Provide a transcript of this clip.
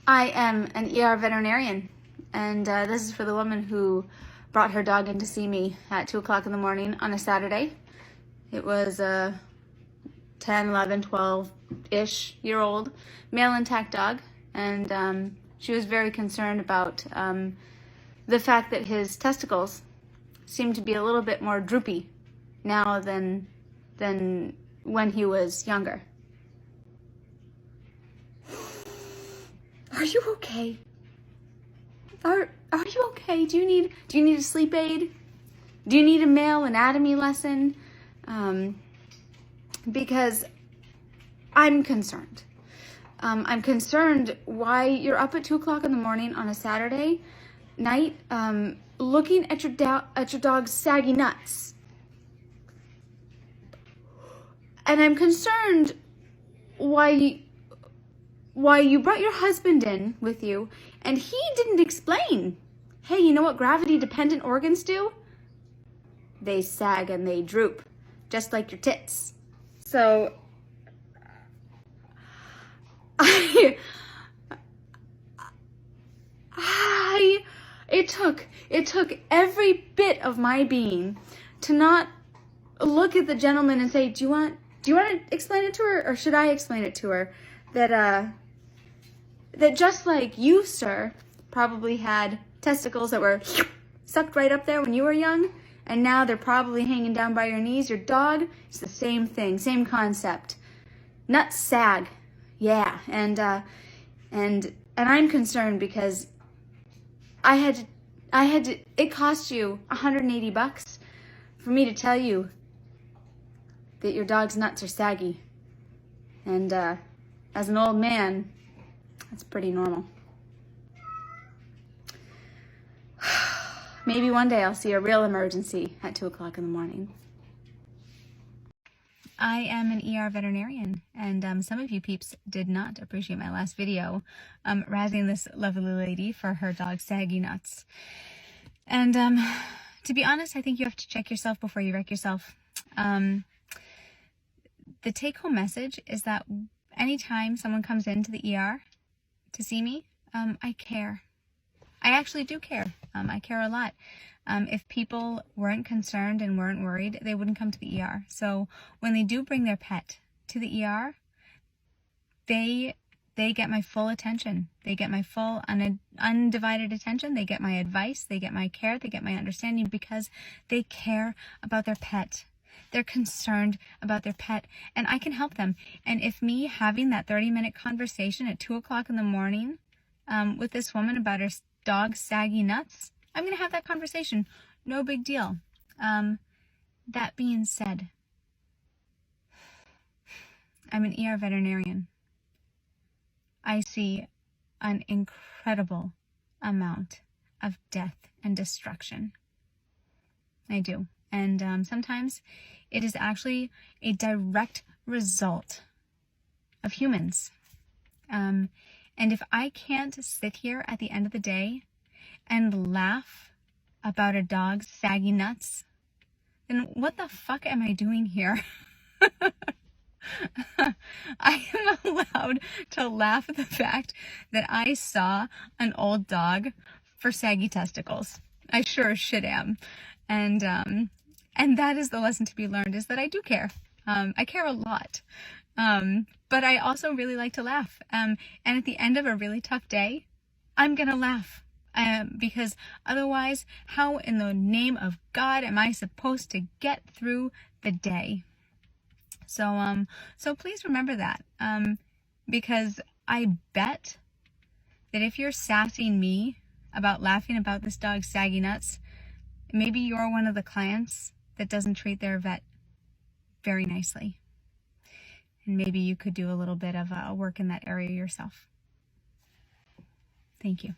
I am an ER veterinarian, and this is for the woman who brought her dog in to see me at 2 o'clock in the morning on a Saturday. It was a 10, 11, 12-ish year old male intact dog, and she was very concerned about the fact that his testicles seemed to be a little bit more droopy now than when he was younger. Are you okay? Are you okay? Do you need a sleep aid? Do you need a male anatomy lesson? Because I'm concerned. I'm concerned why you're up at 2 o'clock in the morning on a Saturday night, looking at your dog's saggy nuts. And I'm concerned why you brought your husband in with you and he didn't explain. Hey, you know what gravity-dependent organs do? They sag and they droop, just like your tits. So, it took every bit of my being to not look at the gentleman and say, do you want to explain it to her, or should I explain it to her? That just like you, sir, probably had testicles that were sucked right up there when you were young, and now they're probably hanging down by your knees. Your dog is the same thing, same concept. Nuts sag, yeah, and I'm concerned because I had to. It cost you $180 for me to tell you that your dog's nuts are saggy, and as an old man, that's pretty normal. Maybe one day I'll see a real emergency at 2 o'clock in the morning. I am an ER veterinarian, and some of you peeps did not appreciate my last video razzing this lovely lady for her dog's saggy nuts. And to be honest, I think you have to check yourself before you wreck yourself. The take-home message is that anytime someone comes into the ER to see me, I care. I actually do care. I care a lot. If people weren't concerned and weren't worried, they wouldn't come to the ER. So when they do bring their pet to the ER, they get my full attention. They get my full undivided attention. They get my advice. They get my care. They get my understanding because they care about their pet. They're concerned about their pet, and I can help them. And if me having that 30-minute conversation at 2 o'clock in the morning with this woman about her dog's saggy nuts, I'm going to have that conversation. No big deal. That being said, I'm an ER veterinarian. I see an incredible amount of death and destruction. I do. And sometimes it is actually a direct result of humans. And if I can't sit here at the end of the day and laugh about a dog's saggy nuts, then what the fuck am I doing here? I am allowed to laugh at the fact that I saw an old dog for saggy testicles. I sure as shit am. And that is the lesson to be learned, is that I do care. I care a lot. But I also really like to laugh. And at the end of a really tough day, I'm going to laugh. Because otherwise, how in the name of God am I supposed to get through the day? So please remember that. Because I bet that if you're sassing me about laughing about this dog's saggy nuts, maybe you're one of the clients that doesn't treat their vet very nicely. And maybe you could do a little bit of work in that area yourself. Thank you.